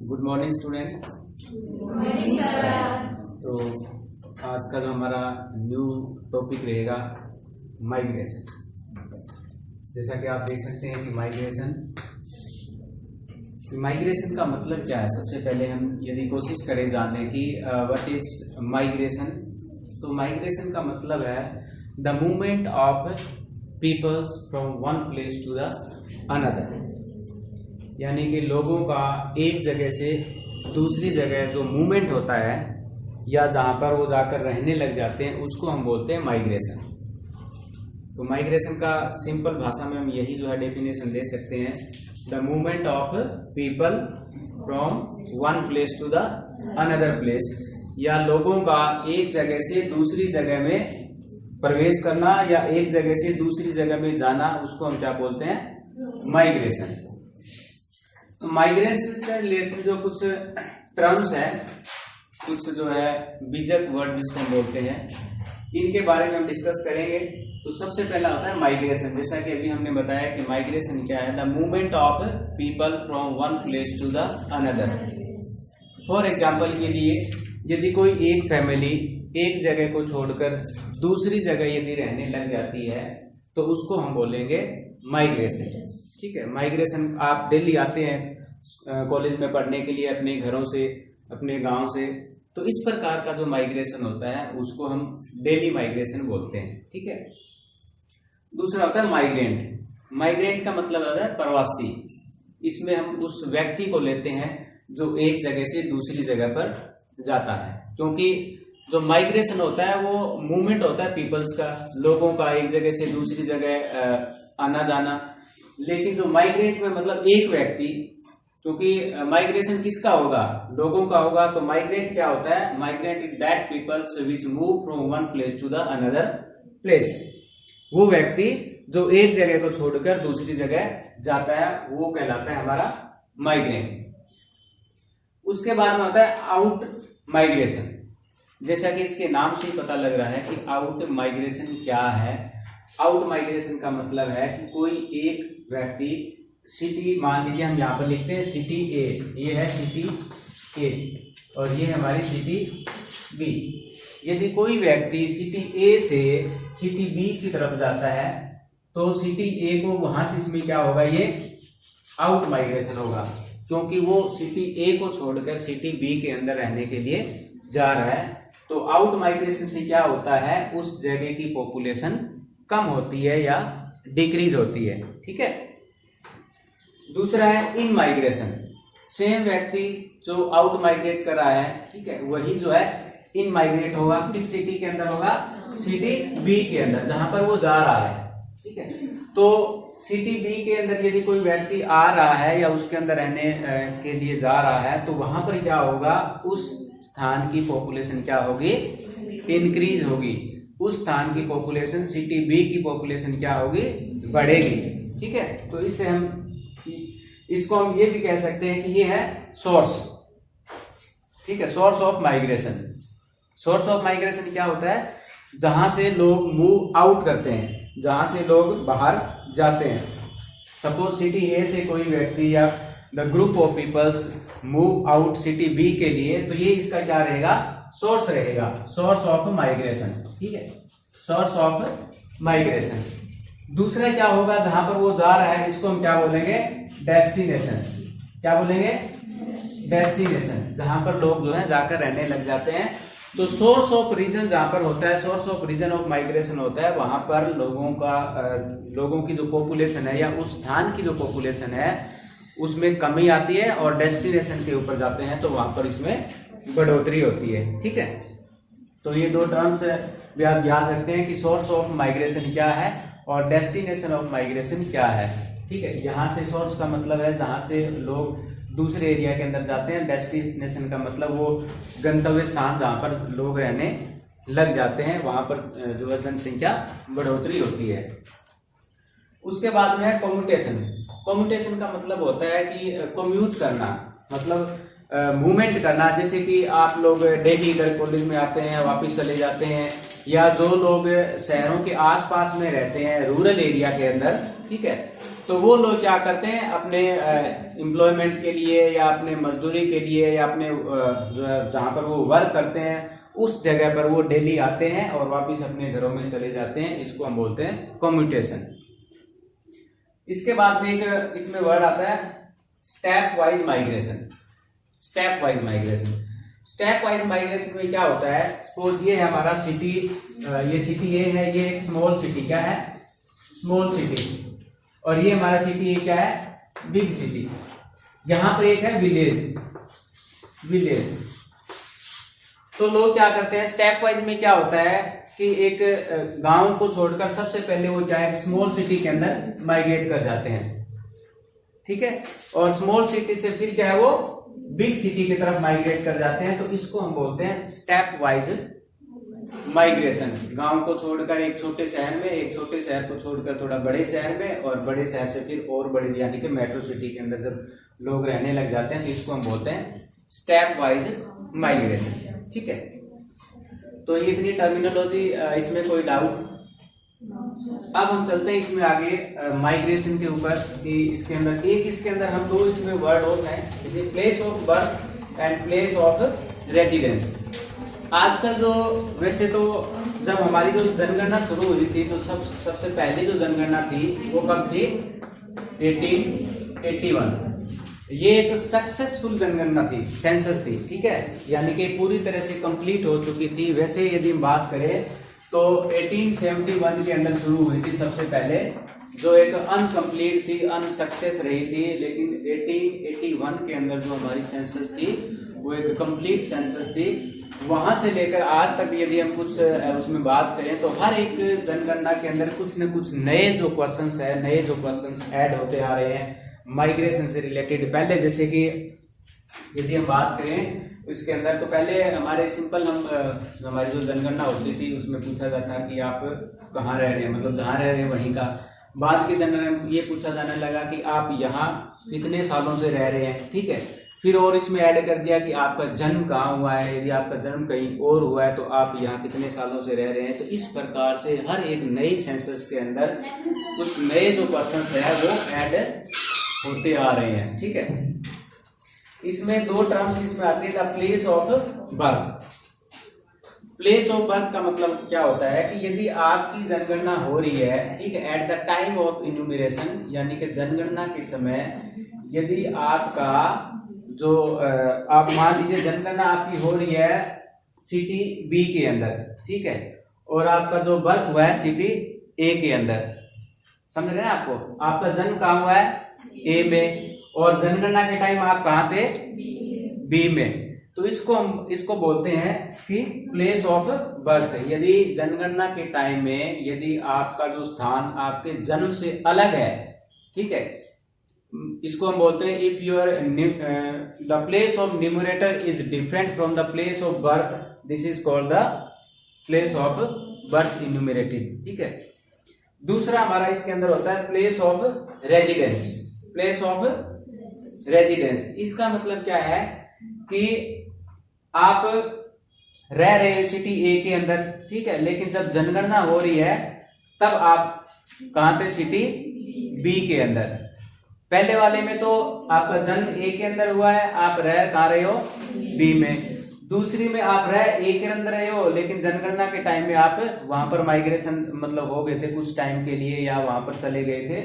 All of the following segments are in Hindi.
Good morning student. तो आज का जो हमारा न्यू टॉपिक रहेगा माइग्रेशन। जैसा कि आप देख सकते हैं कि माइग्रेशन का मतलब क्या है। सबसे पहले हम यदि कोशिश करें जानने की व्हाट इज माइग्रेशन, तो माइग्रेशन का मतलब है the movement of peoples from one place to the another, यानी कि लोगों का एक जगह से दूसरी जगह जो मूवमेंट होता है या जहां पर वो जाकर रहने लग जाते हैं उसको हम बोलते हैं माइग्रेशन। तो माइग्रेशन का सिंपल भाषा में हम यही जो है डेफिनेशन दे सकते हैं, the movement of people from one place to the another place, या लोगों का एक जगह से दूसरी जगह में प्रवेश करना या एक जगह से दूसरी जगह में जाना, उसको हम क्या बोलते हैं, माइग्रेशन। माइग्रेशन से रिलेटेड जो कुछ टर्म्स है, कुछ जो है बीजक वर्ड जिसको हम बोलते हैं, इनके बारे में हम डिस्कस करेंगे। तो सबसे पहला होता है माइग्रेशन। जैसा कि अभी हमने बताया कि माइग्रेशन क्या है, the movement of people from one place to the another. For example के लिए यदि कोई एक फैमिली एक जगह को छोड़कर दूसरी जगह यदि रहने लग जाती है तो उसको हम बोलेंगे माइग्रेशन। ठीक है, माइग्रेशन आप डेली आते हैं कॉलेज में पढ़ने के लिए अपने घरों से, अपने गांव से, तो इस प्रकार का जो माइग्रेशन होता है उसको हम डेली माइग्रेशन बोलते हैं। ठीक है। दूसरा होता है माइग्रेंट। माइग्रेंट का मतलब होता है प्रवासी। इसमें हम उस व्यक्ति को लेते हैं जो एक जगह से दूसरी जगह पर जाता है, क्योंकि जो माइग्रेशन होता है वो मूवमेंट होता है पीपल्स का, लोगों का एक जगह से दूसरी जगह आना जाना। लेकिन जो माइग्रेंट में मतलब एक व्यक्ति, क्योंकि माइग्रेशन किसका होगा, लोगों का होगा, तो माइग्रेंट क्या होता है, migrant is that peoples which move from one place to the another place. वो व्यक्ति जो एक जगह को छोड़कर दूसरी जगह जाता है वो कहलाता है हमारा माइग्रेंट। उसके बाद में होता है आउट माइग्रेशन। जैसा कि इसके नाम से ही पता लग रहा है कि आउट माइग्रेशन क्या है। आउट माइग्रेशन का मतलब है कि कोई एक व्यक्ति सिटी, मान लीजिए हम यहाँ पर लिखते हैं सिटी ए, ये है सिटी ए और ये हमारी सिटी बी। यदि कोई व्यक्ति सिटी ए से सिटी बी की तरफ जाता है तो सिटी ए को वहां से इसमें क्या होगा, ये आउट माइग्रेशन होगा, क्योंकि वो सिटी ए को छोड़कर सिटी बी के अंदर रहने के लिए जा रहा है। तो आउट माइग्रेशन से क्या होता है, उस जगह की पॉपुलेशन कम होती है या डिक्रीज होती है। ठीक है। दूसरा है इन माइग्रेशन। सेम व्यक्ति जो आउट माइग्रेट कर रहा है, ठीक है, वही जो है इन माइग्रेट होगा। किस सिटी के अंदर होगा, सिटी बी के अंदर, जहां पर वो जा रहा है। ठीक है। तो सिटी बी के अंदर यदि कोई व्यक्ति आ रहा है या उसके अंदर रहने के लिए जा रहा है तो वहां पर क्या होगा, उस स्थान की पॉपुलेशन क्या होगी, इंक्रीज होगी। उस स्थान की पॉपुलेशन, सिटी बी की पॉपुलेशन क्या होगी, बढ़ेगी। ठीक है। तो इससे इसको हम ये भी कह सकते हैं कि ये है सोर्स। ठीक है, source of migration. Source of migration क्या होता है, जहां से लोग मूव आउट करते हैं, जहां से लोग बाहर जाते हैं। सपोज सिटी ए से कोई व्यक्ति या the group of peoples move out city B के लिए, तो ये इसका क्या रहेगा, सोर्स रहेगा, सोर्स ऑफ माइग्रेशन। ठीक है, सोर्स ऑफ माइग्रेशन। दूसरा क्या होगा, जहां पर वो जा रहा है, इसको हम क्या बोलेंगे, डेस्टिनेशन। क्या बोलेंगे, डेस्टिनेशन, जहां पर लोग जो है जाकर रहने लग जाते हैं। तो सोर्स ऑफ रीजन जहां पर होता है, source of region of migration होता है, वहां पर लोगों की जो पॉपुलेशन है या उस स्थान की जो पॉपुलेशन है उसमें कमी आती है, और डेस्टिनेशन के ऊपर जाते हैं तो वहां पर इसमें बढ़ोतरी होती है। ठीक है। तो ये दो टर्म्स भी आप याद रखते हैं कि सोर्स ऑफ माइग्रेशन क्या है और डेस्टिनेशन ऑफ माइग्रेशन क्या है। ठीक है। यहाँ से सोर्स का मतलब है जहां से लोग दूसरे एरिया के अंदर जाते हैं, डेस्टिनेशन का मतलब वो गंतव्य स्थान जहां पर लोग रहने लग जाते हैं, वहां पर जो है जनसंख्या बढ़ोतरी होती है। उसके बाद में है कम्यूटेशन। कम्यूटेशन का मतलब होता है कि कम्यूट करना, मतलब मूवमेंट करना। जैसे कि आप लोग डेली इधर कॉलेज में आते हैं, वापस चले जाते हैं, या जो लोग शहरों के आसपास में रहते हैं, रूरल एरिया के अंदर, ठीक है, तो वो लोग क्या करते हैं अपने एम्प्लॉयमेंट के लिए या अपने मजदूरी के लिए या अपने जो है जहाँ पर वो वर्क करते हैं उस जगह पर वो डेली आते हैं और वापस अपने घरों में चले जाते हैं। इसको हम बोलते हैं कम्यूटेशन। इसके बाद में एक इसमें वर्ड आता है step wise migration. Step wise migration, step wise migration में क्या होता है, सपोज ये है हमारा सिटी, ये सिटी ए है, ये एक स्मॉल सिटी, क्या है स्मॉल सिटी, और ये हमारा सिटी क्या है बिग सिटी। यहां पर एक है विलेज, विलेज। तो लोग क्या करते हैं स्टेप वाइज में क्या होता है कि एक गांव को छोड़कर सबसे पहले वो क्या है स्मॉल सिटी के अंदर माइग्रेट कर जाते हैं, ठीक है, और स्मॉल सिटी से फिर क्या है वो बिग सिटी की तरफ माइग्रेट कर जाते हैं। तो इसको हम बोलते हैं स्टेप वाइज माइग्रेशन। गांव को छोड़कर एक छोटे शहर में, एक छोटे शहर को छोड़कर थोड़ा बड़े शहर में, और बड़े शहर से फिर और बड़े यानी कि मेट्रो सिटी के अंदर जब लोग रहने लग जाते हैं तो इसको हम बोलते हैं स्टेप वाइज माइग्रेशन, ठीक है। तो ये इतनी टर्मिनोलॉजी, इसमें कोई डाउट? अब हम चलते हैं इसमें आगे माइग्रेशन के ऊपर कि इसके अंदर इसके अंदर हम दो इसमें वर्ड और हैं, जैसे place of birth and place of residence. आजकल जो वैसे तो जब हमारी जो जनगणना शुरू हुई थी तो सबसे पहले जो जनगणना थी वो कब थी 1881। ये एक सक्सेसफुल जनगणना थी, सेंसस थी, ठीक है, यानी कि पूरी तरह से कंप्लीट हो चुकी थी। वैसे यदि हम बात करें तो 1871 के अंदर शुरू हुई थी सबसे पहले, जो एक अनकम्प्लीट थी, अनसक्सेस रही थी, लेकिन 1881 के अंदर जो हमारी सेंसस थी वो एक कंप्लीट सेंसस थी। वहां से लेकर आज तक यदि हम कुछ उसमें बात करें तो हर एक जनगणना के अंदर कुछ न कुछ नए जो क्वेश्चंस है, नए जो क्वेश्चंस ऐड होते आ रहे हैं माइग्रेशन से रिलेटेड। पहले जैसे कि यदि हम बात करें इसके अंदर तो पहले हमारे सिंपल हमारी जो जनगणना होती थी उसमें पूछा जाता कि आप कहाँ रह रहे हैं, मतलब जहाँ रह रहे हैं वहीं का। बाद की जनगणना में ये पूछा जाने लगा कि आप यहाँ कितने सालों से रह रहे हैं, ठीक है। फिर और इसमें ऐड कर दिया कि आपका जन्म कहाँ हुआ है, यदि आपका जन्म कहीं और हुआ है तो आप यहाँ कितने सालों से रह रहे हैं। तो इस प्रकार से हर एक नई सेंसस के अंदर कुछ नए जो क्वेश्चंस है वो ऐड होते आ रहे हैं, ठीक है। इसमें दो टर्म्स इसमें आती है, the place of birth. Place of birth का मतलब क्या होता है कि यदि आपकी जनगणना हो रही है, ठीक है, at the time of enumeration, यानी कि जनगणना के समय यदि आपका जो आप मान लीजिए जनगणना आपकी हो रही है सिटी बी के अंदर, ठीक है, और आपका जो बर्थ हुआ है सिटी ए के अंदर, समझ रहे हैं आपको, आपका जन्म कहाँ हुआ है ए में, और जनगणना के टाइम आप कहाँ थे बी में। तो इसको बोलते हैं कि प्लेस ऑफ बर्थ। यदि जनगणना के टाइम में यदि आपका जो स्थान आपके जन्म से अलग है, ठीक है, इसको हम बोलते हैं if your the place of numerator is different from the place of birth, this is called the place of birth enumerated, ठीक है। दूसरा हमारा इसके अंदर होता है place of residence. Place of residence, इसका मतलब क्या है कि आप रह रहे हैं सिटी ए के अंदर, ठीक है, लेकिन जब जनगणना हो रही है तब आप कहां थे सिटी बी के अंदर। पहले वाले में तो आपका जन्म ए के अंदर हुआ है, आप रह कहां रहे हो बी में। दूसरी में आप रह ए के अंदर रहे हो, लेकिन जनगणना के टाइम में आप वहां पर माइग्रेशन मतलब हो गए थे कुछ टाइम के लिए, या वहां पर चले गए थे,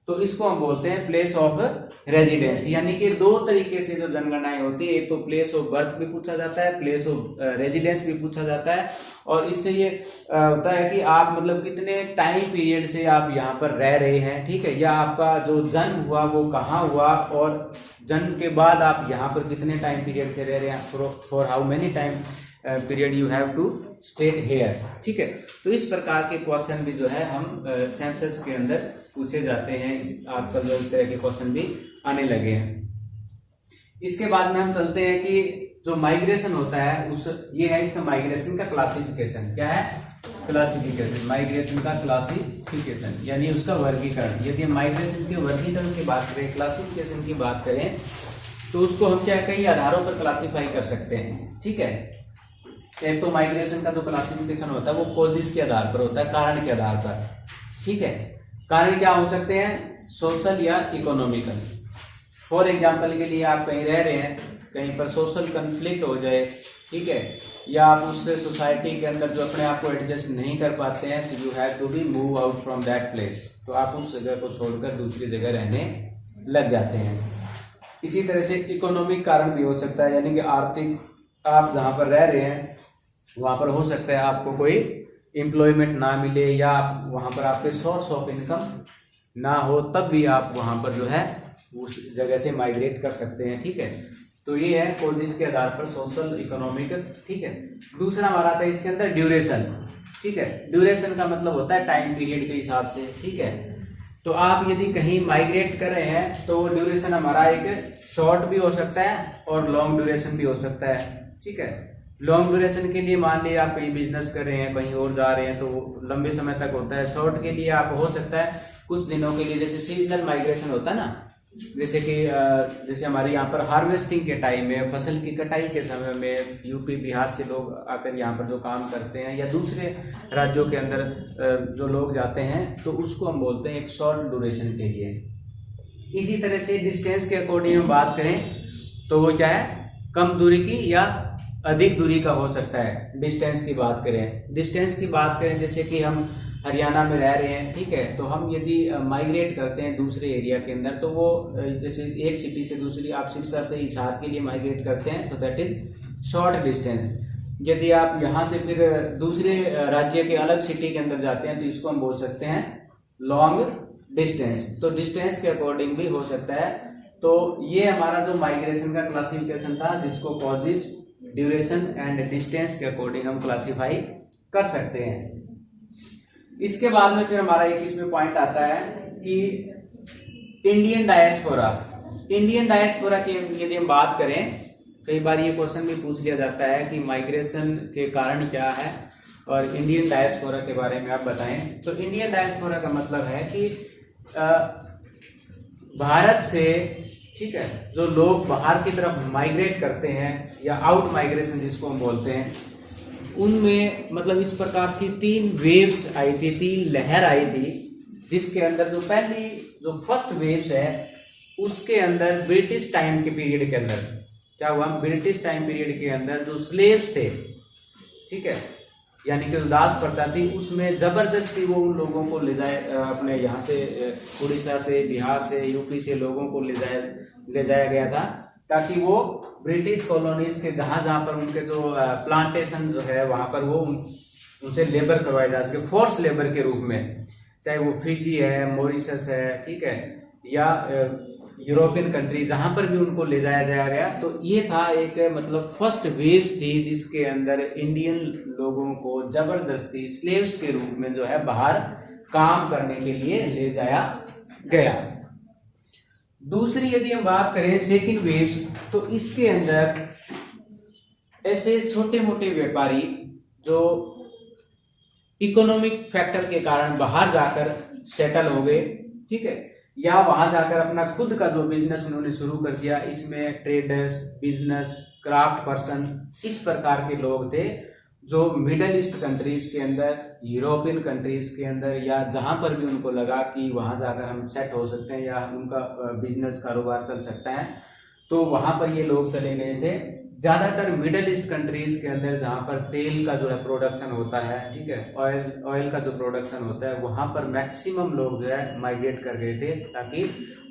तो इसको हम बोलते हैं प्लेस ऑफ रेजिडेंस। यानी कि दो तरीके से जो जनगणनाएं होती है, एक तो प्लेस ऑफ बर्थ भी पूछा जाता है, प्लेस ऑफ रेजिडेंस भी पूछा जाता है, और इससे ये होता है कि आप मतलब कितने टाइम पीरियड से आप यहाँ पर रह रहे हैं, ठीक है, या आपका जो जन्म हुआ वो कहाँ हुआ, और जन्म के बाद आप यहाँ पर कितने टाइम पीरियड से रह रहे हैं, for how many time period you have to state here, ठीक है। तो इस प्रकार के क्वेश्चन भी जो है हम सेंसस के अंदर पूछे जाते हैं। आजकल जो इस तरह के क्वेश्चन भी आने लगे हैं। इसके बाद में हम चलते हैं कि जो माइग्रेशन होता है उस ये है इसका माइग्रेशन का क्लासिफिकेशन। क्या है क्लासिफिकेशन? माइग्रेशन का क्लासिफिकेशन यानी उसका वर्गीकरण। यदि हम माइग्रेशन के वर्गीकरण की बात करें, क्लासिफिकेशन की बात करें, तो उसको हम क्या कई आधारों पर क्लासिफाई कर सकते हैं, ठीक है। एक तो माइग्रेशन का जो क्लासिफिकेशन होता है वो कॉजेस के आधार पर होता है, कारण के आधार पर, ठीक है। कारण क्या हो सकते हैं? सोशल या इकोनॉमिकल। फॉर एग्जाम्पल के लिए आप कहीं रह रहे हैं, कहीं पर सोशल कन्फ्लिक्ट हो जाए, ठीक है, या आप उससे सोसाइटी के अंदर जो अपने आप को एडजस्ट नहीं कर पाते हैं, तो you have to be move out from that place, तो आप उस जगह को छोड़कर दूसरी जगह रहने लग जाते हैं। इसी तरह से इकोनॉमिक कारण भी हो सकता है, यानी कि आर्थिक, आप जहाँ पर रह रहे हैं वहाँ पर हो सकता है आपको कोई एम्प्लॉयमेंट ना मिले, या आप वहाँ पर आपके सोर्स ऑफ इनकम ना हो, तब भी आप वहाँ पर जो है उस जगह से माइग्रेट कर सकते हैं, ठीक है। तो ये है कॉजेज के आधार पर सोशल, इकोनॉमिकल, ठीक है। दूसरा हमारा आता है इसके अंदर ड्यूरेशन, ठीक है। ड्यूरेशन का मतलब होता है टाइम पीरियड के हिसाब से, ठीक है। तो आप यदि कहीं माइग्रेट कर रहे हैं तो ड्यूरेशन हमारा एक शॉर्ट भी हो सकता है और लॉन्ग ड्यूरेशन भी हो सकता है, ठीक है। लॉन्ग ड्यूरेशन के लिए मान लीजिए आप कहीं बिजनेस कर रहे हैं, कहीं और जा रहे हैं, तो लंबे समय तक होता है। शॉर्ट के लिए आप हो सकता है कुछ दिनों के लिए, जैसे सीजनल माइग्रेशन होता है ना, जैसे कि जैसे हमारे यहाँ पर हार्वेस्टिंग के टाइम में, फसल की कटाई के समय में यूपी बिहार से लोग आकर यहाँ पर जो काम करते हैं, या दूसरे राज्यों के अंदर जो लोग जाते हैं, तो उसको हम बोलते हैं एक शॉर्ट ड्यूरेशन के लिए। इसी तरह से डिस्टेंस के अकॉर्डिंग हम बात करें तो वो क्या है, कम दूरी की या अधिक दूरी का हो सकता है। डिस्टेंस की बात करें जैसे कि हम हरियाणा में रह रहे हैं, ठीक है, तो हम यदि माइग्रेट करते हैं दूसरे एरिया के अंदर, तो वो जैसे एक सिटी से दूसरी, आप सिरसा से हिसार के लिए माइग्रेट करते हैं, तो दैट इज शॉर्ट डिस्टेंस। यदि आप यहाँ से फिर दूसरे राज्य के अलग सिटी के अंदर जाते हैं, तो इसको हम बोल सकते हैं लॉन्ग डिस्टेंस। तो डिस्टेंस के अकॉर्डिंग भी हो सकता है। तो ये हमारा जो माइग्रेशन का क्लासिफिकेशन था, जिसको कॉजेज, ड्यूरेशन एंड डिस्टेंस के अकॉर्डिंग हम क्लासीफाई कर सकते हैं। इसके बाद में फिर हमारा एक इसमें पॉइंट आता है कि इंडियन डायस्पोरा की यदि हम बात करें, कई बार ये क्वेश्चन भी पूछ लिया जाता है कि माइग्रेशन के कारण क्या है और इंडियन डायस्पोरा के बारे में आप बताएं। तो इंडियन डायस्पोरा का मतलब है कि भारत से, ठीक है, जो लोग बाहर की तरफ माइग्रेट करते हैं या आउट माइग्रेशन जिसको हम बोलते हैं, उनमें मतलब इस प्रकार की 3 वेव्स आई थी, 3 लहर आई थी, जिसके अंदर जो फर्स्ट वेव्स है उसके अंदर ब्रिटिश टाइम के पीरियड के अंदर क्या हुआ, ब्रिटिश टाइम पीरियड के अंदर जो स्लेव्स थे, ठीक है, यानी कि दास प्रथा थी, उसमें जबरदस्ती वो उन लोगों को ले जाए, अपने यहाँ से उड़ीसा से, बिहार से, यूपी से लोगों को ले जाया गया था, ताकि वो ब्रिटिश कॉलोनीज के जहां पर उनके जो प्लांटेशन जो है वहां पर वो उनसे लेबर करवाए जा सके, फोर्स लेबर के रूप में, चाहे वो फिजी है, मॉरिशस है, ठीक है, या यूरोपियन कंट्री, जहां पर भी उनको ले जाया गया। तो ये था एक मतलब फर्स्ट वेव थी जिसके अंदर इंडियन लोगों को जबरदस्ती स्लेव्स के रूप में जो है बाहर काम करने के लिए ले जाया गया। दूसरी यदि हम बात करें सेकंड वेव्स, तो इसके अंदर ऐसे छोटे मोटे व्यापारी जो इकोनॉमिक फैक्टर के कारण बाहर जाकर सेटल हो गए, ठीक है, या वहां जाकर अपना खुद का जो बिजनेस उन्होंने शुरू कर दिया, इसमें ट्रेडर्स, बिजनेस, क्राफ्ट पर्सन, इस प्रकार के लोग थे जो मिडल ईस्ट कंट्रीज के अंदर, यूरोपियन कंट्रीज के अंदर, या जहां पर भी उनको लगा कि वहां जाकर हम सेट हो सकते हैं या उनका बिजनेस कारोबार चल सकता है, तो वहां पर ये लोग चले गए थे। ज्यादातर मिडल ईस्ट कंट्रीज के अंदर जहां पर तेल का जो है प्रोडक्शन होता है, ठीक है, ऑयल का जो प्रोडक्शन होता है, वहां पर मैक्सिमम लोग जो है माइग्रेट कर गए थे, ताकि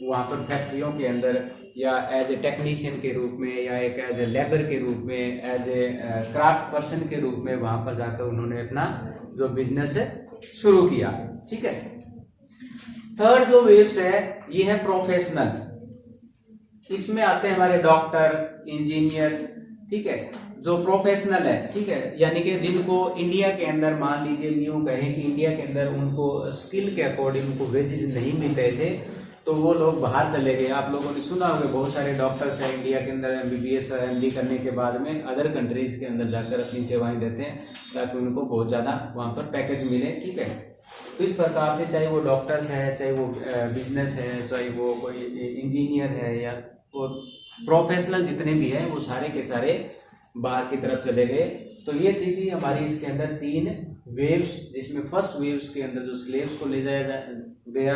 वहां पर फैक्ट्रियों के अंदर या एज ए टेक्नीशियन के रूप में, या एक एज ए लेबर के रूप में, एज ए क्राफ्ट पर्सन के रूप में वहां पर जाकर उन्होंने अपना जो बिजनेस है शुरू किया, ठीक है। थर्ड जो वेव्स है ये है प्रोफेशनल। इसमें आते हैं हमारे डॉक्टर, इंजीनियर, ठीक है, जो प्रोफेशनल है, ठीक है, यानी कि जिनको इंडिया के अंदर, मान लीजिए न्यू कहें कि इंडिया के अंदर उनको स्किल के अकॉर्डिंग उनको वेजेस नहीं मिल रहे थे, तो वो लोग बाहर चले गए। आप लोगों ने सुना होगा बहुत सारे डॉक्टर्स हैं इंडिया के अंदर MBBS MD करने के बाद में अदर कंट्रीज के अंदर जाकर अपनी सेवाएं देते हैं, ताकि उनको बहुत ज्यादा वहां पर पैकेज मिले, ठीक है। तो इस प्रकार से चाहे वो डॉक्टर्स है, चाहे वो बिजनेस है, चाहे वो कोई इंजीनियर है, या वो प्रोफेशनल जितने भी हैं, वो सारे के सारे बाहर की तरफ चले गए। तो ये थी हमारी इसके अंदर 3 वेव्स, जिसमें फर्स्ट वेव्स के अंदर जो स्लेव्स को ले जाया गया,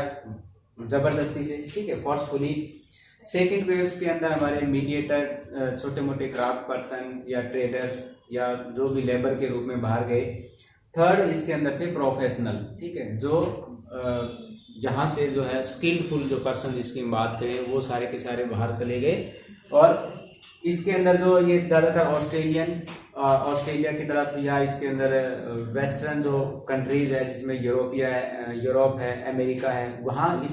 जबरदस्ती से, ठीक है, फोर्सफुली। सेकंड वेव्स के अंदर हमारे मीडिएटर, छोटे मोटे क्राफ्ट पर्सन या ट्रेडर्स या जो भी लेबर के रूप में बाहर गए। थर्ड इसके अंदर थे प्रोफेशनल, ठीक है, जो यहाँ से जो है स्किलफुल जो पर्सन जिसकी हम बात करें वो सारे के सारे बाहर चले गए। और इसके अंदर जो ये ज़्यादातर ऑस्ट्रेलिया की तरफ या इसके अंदर वेस्टर्न जो कंट्रीज है जिसमें यूरोप है, अमेरिका है, वहाँ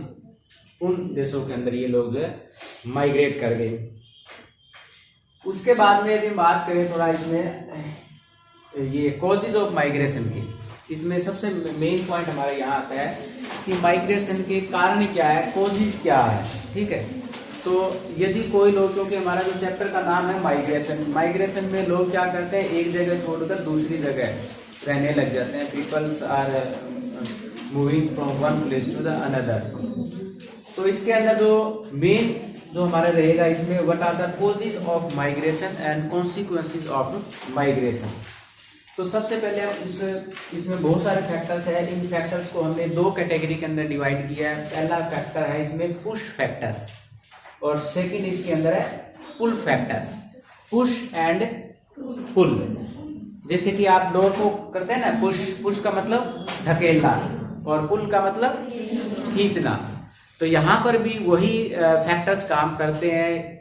उन देशों के अंदर ये लोग जो है माइग्रेट कर गए। उसके बाद में यदि हम बात करें थोड़ा इसमें ये कॉजेज ऑफ माइग्रेशन की, इसमें सबसे मेन पॉइंट हमारे यहाँ आता है कि माइग्रेशन के कारण क्या है, कॉजेज क्या है, ठीक है। तो यदि कोई लोग, क्योंकि हमारा जो चैप्टर का नाम है माइग्रेशन में लोग क्या करते हैं, एक जगह छोड़कर दूसरी जगह रहने लग जाते हैं। Peoples are moving from one place to the another. तो इसके अंदर जो मेन जो हमारा रहेगा इसमें what are the causes of migration and consequences of migration. तो सबसे पहले हम इसमें बहुत सारे फैक्टर्स है। इन फैक्टर्स को हमने दो कैटेगरी के अंदर डिवाइड किया है। पहला फैक्टर है इसमें पुश फैक्टर और सेकंड इसके अंदर है pull factor. Push and pull, जैसे कि आप डोर को करते हैं ना पुश का मतलब धकेलना और पुल का मतलब खींचना। तो यहाँ पर भी वही फैक्टर्स काम करते हैं।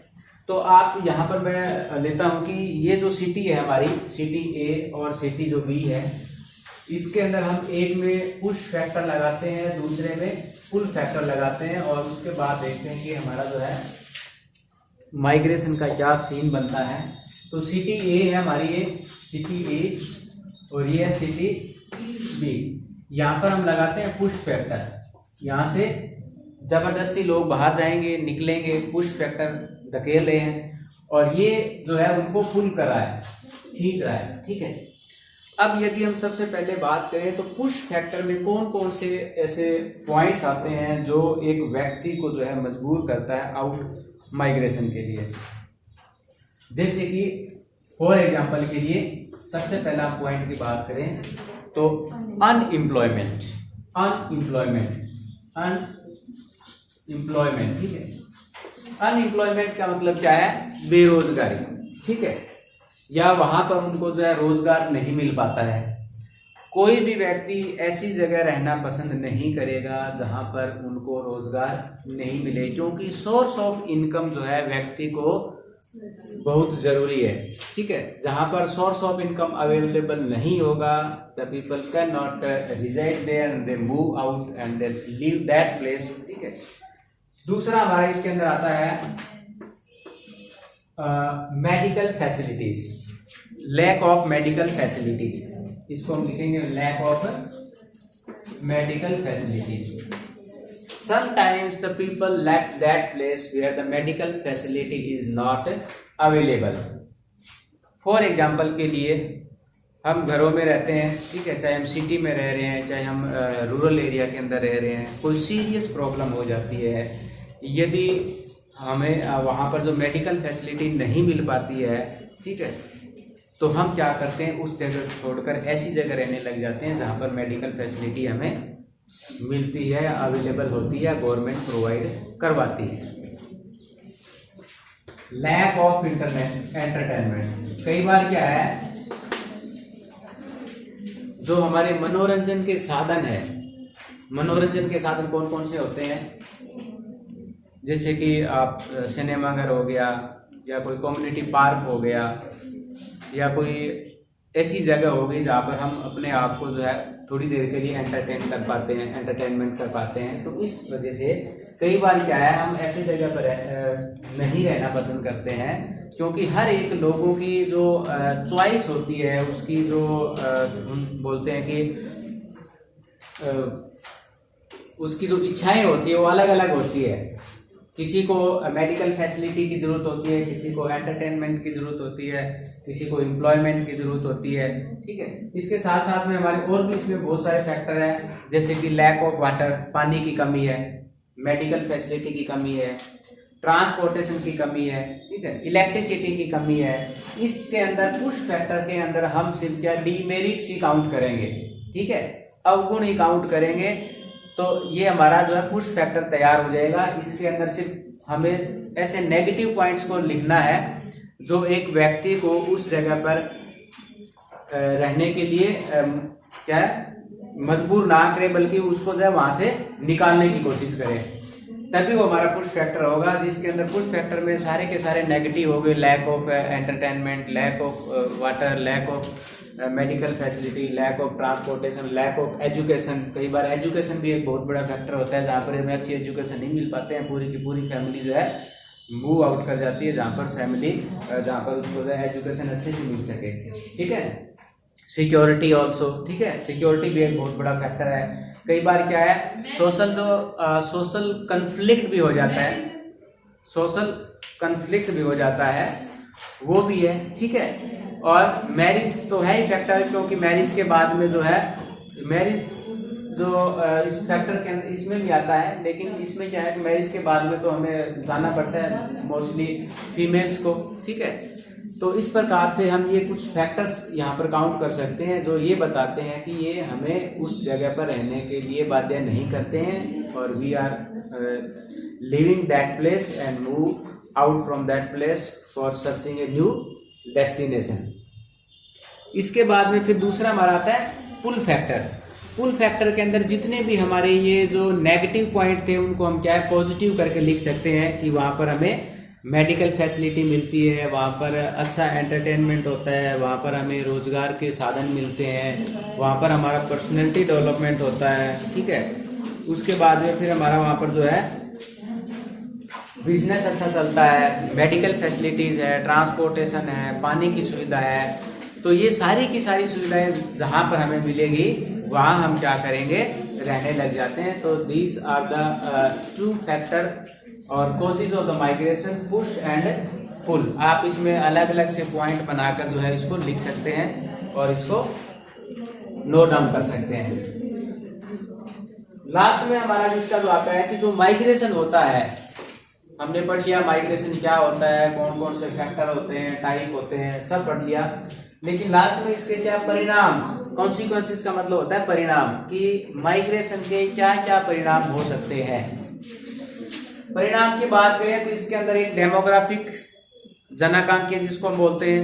तो आप यहाँ पर मैं लेता हूँ कि ये जो सिटी है हमारी, सिटी ए और सिटी जो बी है, इसके अंदर हम एक में पुश फैक्टर लगाते हैं, दूसरे में पुल फैक्टर लगाते हैं और उसके बाद देखते हैं कि हमारा जो है माइग्रेशन का क्या सीन बनता है। तो सिटी ए है हमारी, ये सिटी ए और ये है सिटी बी। यहाँ पर हम लगाते हैं पुश फैक्टर। यहाँ से जबरदस्ती लोग बाहर जाएंगे, निकलेंगे, पुश फैक्टर धकेल रहे हैं और ये जो है उनको पुल कर रहा है, खींच रहा है, ठीक है। अब यदि हम सबसे पहले बात करें तो पुश फैक्टर में कौन कौन से ऐसे पॉइंट्स आते हैं जो एक व्यक्ति को जो है मजबूर करता है आउट माइग्रेशन के लिए। जैसे कि फॉर एग्जांपल के लिए सबसे पहला पॉइंट की बात करें तो अनएम्प्लॉयमेंट, ठीक है। अनएम्प्लॉयमेंट का मतलब क्या है, बेरोजगारी, ठीक है, या वहां पर उनको जो है रोजगार नहीं मिल पाता है। कोई भी व्यक्ति ऐसी जगह रहना पसंद नहीं करेगा जहां पर उनको रोजगार नहीं मिले, क्योंकि सोर्स ऑफ इनकम जो है व्यक्ति को बहुत जरूरी है, ठीक है। जहां पर सोर्स ऑफ इनकम अवेलेबल नहीं होगा, the people can not reside there and they move out and they leave that place, ठीक है। दूसरा हमारा इसके अंदर आता है medical facilities, lack of medical facilities. इसको हम लिखेंगे lack of medical facilities. Sometimes the people left that place where the medical facility is not available. For example के लिए हम घरों में रहते हैं, ठीक है, चाहे हम सिटी में रह रहे हैं, चाहे हम रूरल एरिया के अंदर रह रहे हैं, कोई सीरियस प्रॉब्लम हो जाती है, यदि हमें वहाँ पर जो मेडिकल फैसिलिटी नहीं मिल पाती है, ठीक है, तो हम क्या करते हैं, उस जगह छोड़कर ऐसी जगह रहने लग जाते हैं जहाँ पर मेडिकल फैसिलिटी हमें मिलती है, अवेलेबल होती है, गवर्नमेंट प्रोवाइड करवाती है। लैक ऑफ एंटरटेनमेंट, कई बार क्या है, जो हमारे मनोरंजन के साधन है, मनोरंजन के साधन कौन कौन से होते हैं, जैसे कि आप सिनेमाघर हो गया, या कोई कम्युनिटी पार्क हो गया, या कोई ऐसी जगह हो गई जहाँ पर हम अपने आप को जो है थोड़ी देर के लिए एंटरटेनमेंट कर पाते हैं। तो इस वजह से कई बार क्या है, हम ऐसी जगह पर नहीं रहना पसंद करते हैं, क्योंकि हर एक लोगों की जो चॉइस होती है, उसकी जो बोलते हैं कि उसकी जो इच्छाएं होती है वो अलग अलग होती है। किसी को मेडिकल फैसिलिटी की जरूरत होती है, किसी को एंटरटेनमेंट की जरूरत होती है, किसी को एम्प्लॉयमेंट की जरूरत होती है, ठीक है। इसके साथ साथ में हमारे और भी इसमें बहुत सारे फैक्टर हैं, जैसे कि लैक ऑफ वाटर, पानी की कमी है, मेडिकल फैसिलिटी की कमी है, ट्रांसपोर्टेशन की कमी है, ठीक है, इलेक्ट्रिसिटी की कमी है। इसके अंदर पुश फैक्टर के अंदर हम सिर्फ क्या डीमेरिट्स ही काउंट करेंगे, ठीक है, अवगुण ही काउंट करेंगे। तो ये हमारा जो है पुश फैक्टर तैयार हो जाएगा। इसके अंदर सिर्फ हमें ऐसे नेगेटिव पॉइंट्स को लिखना है जो एक व्यक्ति को उस जगह पर रहने के लिए क्या है मजबूर ना करे, बल्कि उसको जो है वहां से निकालने की कोशिश करे, तभी वो हमारा पुश फैक्टर होगा। जिसके अंदर पुश फैक्टर में सारे के सारे नेगेटिव हो गए, lack of entertainment, lack of water, lack of medical facility, lack of transportation, lack of education. कई बार एजुकेशन भी एक बहुत बड़ा फैक्टर होता है, जहाँ पर हमें अच्छी एजुकेशन नहीं मिल पाते हैं, पूरी की पूरी फैमिली जो है मूव आउट कर जाती है, जहाँ पर उसको जो है एजुकेशन अच्छे से मिल सके। ठीक है, सिक्योरिटी ऑल्सो, ठीक है, सिक्योरिटी भी एक बहुत बड़ा फैक्टर है। कई बार क्या है सोशल कन्फ्लिक्ट भी हो जाता है, वो भी है। ठीक है, और मैरिज तो है ही फैक्टर, क्योंकि मैरिज के बाद में जो है इस फैक्टर के अंदर इसमें भी आता है, लेकिन इसमें क्या है कि मैरिज के बाद में तो हमें जाना पड़ता है मोस्टली फीमेल्स को। ठीक है, तो इस प्रकार से हम ये कुछ फैक्टर्स यहाँ पर काउंट कर सकते हैं जो ये बताते हैं कि ये हमें उस जगह पर रहने के लिए बाध्य नहीं करते हैं, और we are living that place and move out from that place for searching a new destination. इसके बाद में फिर दूसरा हमारा आता है पुल फैक्टर। पुल फैक्टर के अंदर जितने भी हमारे ये जो नेगेटिव पॉइंट थे उनको हम क्या है पॉजिटिव करके लिख सकते हैं कि वहाँ पर हमें मेडिकल फैसिलिटी मिलती है, वहाँ पर अच्छा एंटरटेनमेंट होता है, वहाँ पर हमें रोजगार के साधन मिलते हैं, वहाँ पर हमारा पर्सनैलिटी डेवलपमेंट होता है। ठीक है, उसके बाद में फिर हमारा वहाँ पर जो है बिजनेस अच्छा चलता है, मेडिकल फैसिलिटीज है, ट्रांसपोर्टेशन है, पानी की सुविधा है। तो ये सारी की सारी सुविधाएं जहाँ पर हमें मिलेगी वहाँ हम क्या करेंगे, रहने लग जाते हैं। तो these are the two factor और causes of the migration, push and pull. आप इसमें अलग अलग से पॉइंट बनाकर जो है इसको लिख सकते हैं और इसको नोट डाउन कर सकते हैं। लास्ट में हमारा जिसका जो आता है कि जो माइग्रेशन होता है, हमने पढ़ लिया माइग्रेशन क्या होता है, कौन कौन से फैक्टर होते हैं, टाइप होते हैं, सब पढ़ लिया। लेकिन लास्ट में इसके क्या परिणाम, कॉन्सिक्वेंसेस का मतलब होता है परिणाम, कि माइग्रेशन के क्या क्या परिणाम हो सकते हैं। परिणाम की बात करें तो इसके अंदर एक डेमोग्राफिक जनाकांक्षी जिसको हम बोलते हैं,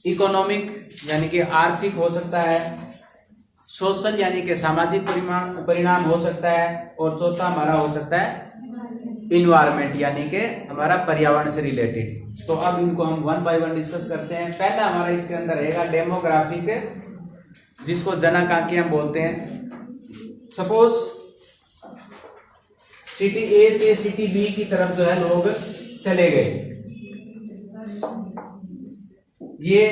इकोनॉमिक यानी कि आर्थिक हो सकता है, सोशल यानी कि सामाजिक परिणाम हो सकता है, और चौथा हमारा हो सकता है इन्वायरमेंट यानी कि हमारा पर्यावरण से रिलेटेड। तो अब इनको हम वन बाय वन डिस्कस करते हैं। पहला हमारा इसके अंदर रहेगा डेमोग्राफिक, जिसको जनाकांक्षी हम बोलते हैं। सपोज सिटी ए से सिटी बी की तरफ जो है लोग चले गए। ये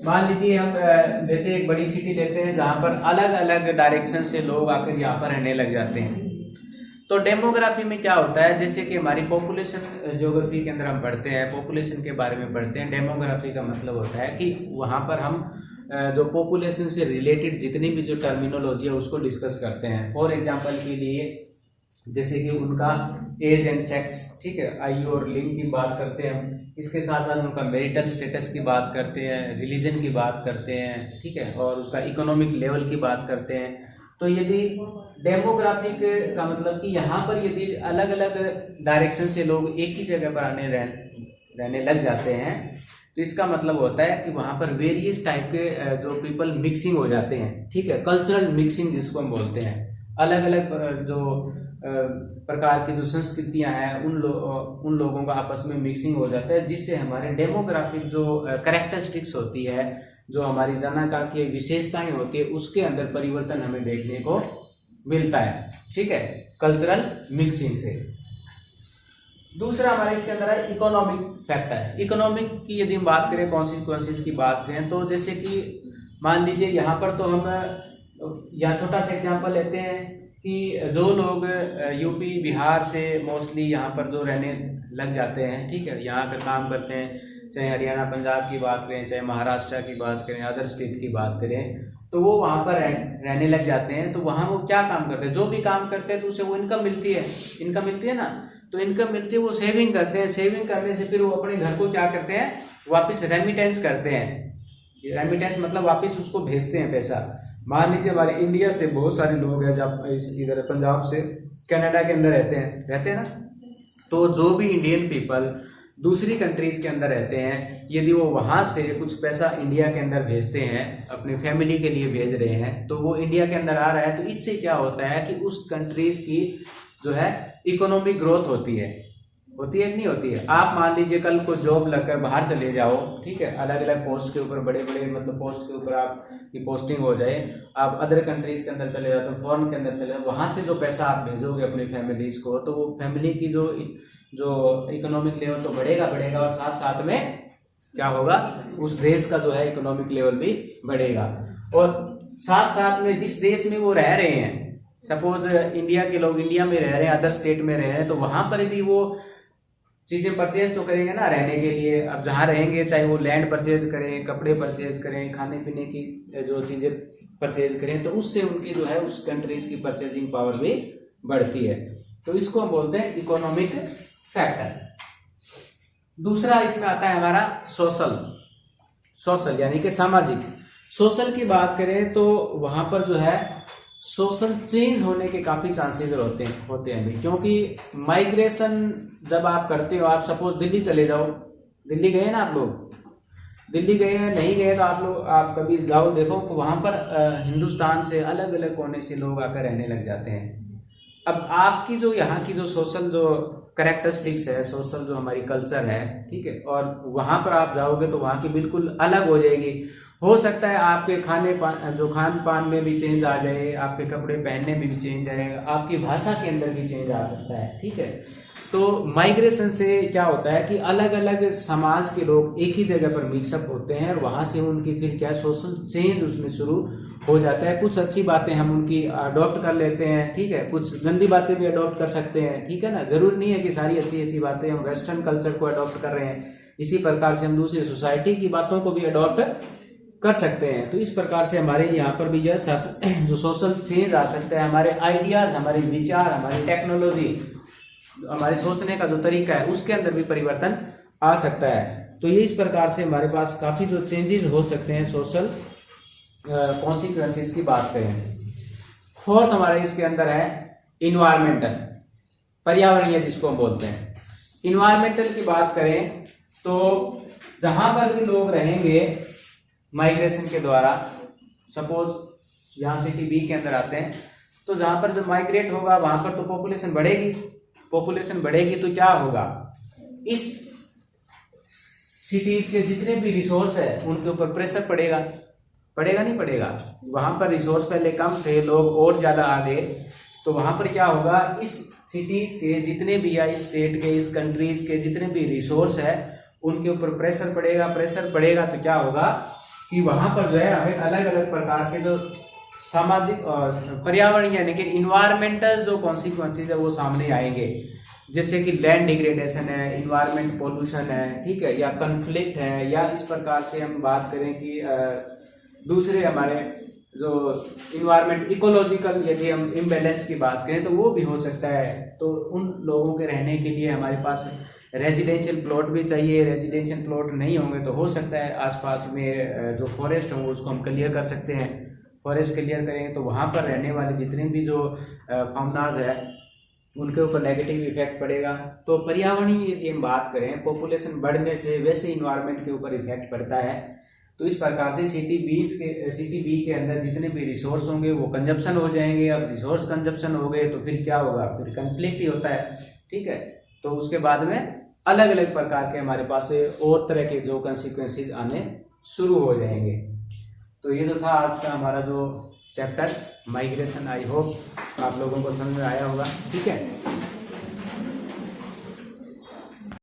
मान लीजिए हम लेते हैं एक बड़ी सिटी लेते हैं जहां पर अलग अलग डायरेक्शन से लोग आकर यहाँ पर रहने लग जाते हैं। तो डेमोग्राफी में क्या होता है, जैसे कि हमारी पॉपुलेशन ज्योग्राफी के अंदर हम पढ़ते हैं, पॉपुलेशन के बारे में पढ़ते हैं। डेमोग्राफी का मतलब होता है कि वहां पर हम जो पॉपुलेशन से रिलेटेड जितनी भी जो टर्मिनोलॉजी है उसको डिस्कस करते हैं। फॉर एग्जांपल के लिए जैसे कि उनका एज एंड सेक्स, ठीक है, आयु और लिंग की बात करते हैं हम। इसके साथ साथ उनका मैरिटल स्टेटस की बात करते हैं, रिलीजन की बात करते हैं, ठीक है, और उसका इकोनॉमिक लेवल की बात करते हैं। तो यदि डेमोग्राफिक का मतलब कि यहाँ पर यदि अलग अलग डायरेक्शन से लोग एक ही जगह पर रहने लग जाते हैं, तो इसका मतलब होता है कि वहाँ पर वेरियस टाइप के जो पीपल मिक्सिंग हो जाते हैं। ठीक है, कल्चरल मिक्सिंग जिसको हम बोलते हैं। अलग अलग जो प्रकार की जो संस्कृतियां हैं उन लोगों का आपस में मिक्सिंग हो जाता है, जिससे हमारे डेमोग्राफिक जो कैरेक्टरिस्टिक्स होती है, जो हमारी जनाकांक्षी विशेषताएं होती है, उसके अंदर परिवर्तन हमें देखने को मिलता है। ठीक है, कल्चरल मिक्सिंग से। दूसरा हमारे इसके अंदर है इकोनॉमिक फैक्टर। इकोनॉमिक की यदि हम बात करें, कॉन्सिक्वेंसेस की बात करें, तो जैसे कि मान लीजिए यहाँ पर तो हम यहाँ छोटा सा एग्जांपल लेते हैं कि जो लोग यूपी बिहार से मोस्टली यहाँ पर जो रहने लग जाते हैं, ठीक है, यहाँ पर काम करते हैं, चाहे हरियाणा पंजाब की बात करें, चाहे महाराष्ट्र की बात करें, अदर स्टेट की बात करें, तो वो वहाँ पर रहने लग जाते हैं। तो वहाँ वो क्या काम करते हैं, जो भी काम करते हैं तो उससे वो इनकम मिलती है ना, तो इनकम मिलती है, वो सेविंग करते हैं। सेविंग करने से फिर वो अपने घर को क्या करते हैं, वापस रेमिटेंस करते हैं। रेमिटेंस मतलब वापस उसको भेजते हैं पैसा। मान लीजिए हमारे इंडिया से बहुत सारे लोग हैं जब इधर पंजाब से कनाडा के अंदर रहते हैं ना, तो जो भी इंडियन पीपल दूसरी कंट्रीज के अंदर रहते हैं, यदि वो वहां से कुछ पैसा इंडिया के अंदर भेजते हैं, अपनी फैमिली के लिए भेज रहे हैं, तो वो इंडिया के अंदर आ रहा है, तो इससे क्या होता है कि उस कंट्रीज की जो है इकोनॉमिक ग्रोथ होती है कि नहीं होती है। आप मान लीजिए कल को जॉब लगकर बाहर चले जाओ, ठीक है, अलग अलग पोस्ट के ऊपर, बड़े बड़े मतलब पोस्ट के ऊपर आपकी पोस्टिंग हो जाए, आप अदर कंट्रीज के अंदर चले जाते हो, फॉरेन के अंदर चले जाओ, वहां से जो पैसा आप भेजोगे अपनी फैमिलीज को, तो वो फैमिली की जो इकोनॉमिक लेवल तो बढ़ेगा और साथ साथ में क्या होगा, उस देश का जो है इकोनॉमिक लेवल भी बढ़ेगा। और साथ साथ में जिस देश में वो रह रहे हैं, सपोज इंडिया के लोग इंडिया में रह रहे हैं, अदर स्टेट में रह रहे हैं, तो वहां पर भी वो चीजें परचेज तो करेंगे ना रहने के लिए। अब जहाँ रहेंगे, चाहे वो लैंड परचेज करें, कपड़े परचेज करें, खाने पीने की जो चीजें परचेज करें, तो उससे उनकी जो है उस कंट्रीज की परचेजिंग पावर भी बढ़ती है। तो इसको हम बोलते हैं इकोनॉमिक फैक्टर। दूसरा इसमें आता है हमारा सोशल यानी कि सामाजिक। सोशल की बात करें तो वहां पर जो है सोशल चेंज होने के काफी चांसेस होते हैं भी, क्योंकि माइग्रेशन जब आप करते हो, आप सपोज दिल्ली चले जाओ, दिल्ली गए ना आप लोग, दिल्ली गए हैं, नहीं गए तो आप कभी जाओ, देखो वहां पर हिंदुस्तान से अलग अलग कोने से लोग आकर रहने लग जाते हैं। अब आपकी जो यहाँ की जो सोशल जो कैरेक्टरिस्टिक्स है, सोशल जो हमारी कल्चर है, ठीक है, और वहां पर आप जाओगे तो वहां की बिल्कुल अलग हो जाएगी। हो सकता है आपके खान पान में भी चेंज आ जाए, आपके कपड़े पहनने में भी चेंज आएगा, आपकी भाषा के अंदर भी चेंज आ सकता है, ठीक है। तो माइग्रेशन से क्या होता है कि अलग अलग समाज के लोग एक ही जगह पर मिक्सअप होते हैं और वहां से उनकी फिर क्या सोशल चेंज उसमें शुरू हो जाता है। कुछ अच्छी बातें हम उनकी अडॉप्ट कर लेते हैं, ठीक है, कुछ गंदी बातें भी अडॉप्ट कर सकते हैं, ठीक है ना। जरूरी नहीं है कि सारी अच्छी बातें हम वेस्टर्न कल्चर को अडॉप्ट कर रहे हैं, इसी प्रकार से हम दूसरी सोसाइटी की बातों को भी अडॉप्ट कर सकते हैं। तो इस प्रकार से हमारे यहाँ पर भी जो सोशल चेंज आ सकता है, हमारे आइडियाज, हमारे विचार, हमारी टेक्नोलॉजी, हमारे सोचने का जो तरीका है उसके अंदर भी परिवर्तन आ सकता है। तो ये इस प्रकार से हमारे पास काफी जो चेंजेस हो सकते हैं सोशल कॉन्सिक्वेंसेस की बात करें। फोर्थ हमारे इसके अंदर है इन्वायरमेंटल, पर्यावरणीय जिसको हम बोलते हैं। इन्वायरमेंटल की बात करें तो जहां पर भी लोग रहेंगे माइग्रेशन के द्वारा, सपोज यहाँ सिटी बी के अंदर आते हैं, तो जहां पर जब माइग्रेट होगा वहां पर तो पॉपुलेशन बढ़ेगी तो क्या होगा, इस सिटीज के जितने भी रिसोर्स है उनके ऊपर प्रेशर पड़ेगा नहीं पड़ेगा। वहां पर रिसोर्स पहले कम थे, लोग और ज्यादा आ गए, तो वहां पर क्या होगा, इस सिटीज के जितने भी या इस स्टेट के, इस कंट्रीज के जितने भी रिसोर्स है उनके ऊपर प्रेशर पड़ेगा तो क्या होगा कि वहां पर जो है हमें अलग अलग प्रकार के जो सामाजिक और पर्यावरण यानी कि इन्वायरमेंटल जो कॉन्सिक्वेंसेज है वो सामने आएंगे, जैसे कि लैंड डिग्रेडेशन है, इन्वायरमेंट पोल्यूशन है, ठीक है, या कन्फ्लिक्ट है, या इस प्रकार से हम बात करें कि दूसरे हमारे जो इन्वायरमेंट इकोलॉजिकल यदि हम इम्बैलेंस की बात करें तो वो भी हो सकता है। तो उन लोगों के रहने के लिए हमारे पास रेजिडेंशियल प्लॉट भी चाहिए। रेजिडेंशियल प्लॉट नहीं होंगे तो हो सकता है आसपास में जो फॉरेस्ट होंगे उसको हम क्लियर कर सकते हैं। फॉरेस्ट क्लियर करेंगे तो वहाँ पर रहने वाले जितने भी जो फाउनाज है उनके ऊपर नेगेटिव इफेक्ट पड़ेगा। तो पर्यावरणीय यदि हम बात करें, पॉपुलेशन बढ़ने से वैसे इन्वायरमेंट के ऊपर इफेक्ट पड़ता है। तो इस प्रकार से सिटी बी के अंदर जितने भी रिसोर्स होंगे वो कंजप्शन हो जाएंगे। अब रिसोर्स कंजप्शन हो गए तो फिर क्या होगा, फिर कन्फ्लिक्ट ही होता है, ठीक है। तो उसके बाद में अलग अलग प्रकार के हमारे पास और तरह के जो कॉन्सिक्वेंसेस आने शुरू हो जाएंगे। तो ये जो था आज का हमारा जो चैप्टर माइग्रेशन, आई होप आप लोगों को समझ में आया होगा, ठीक है।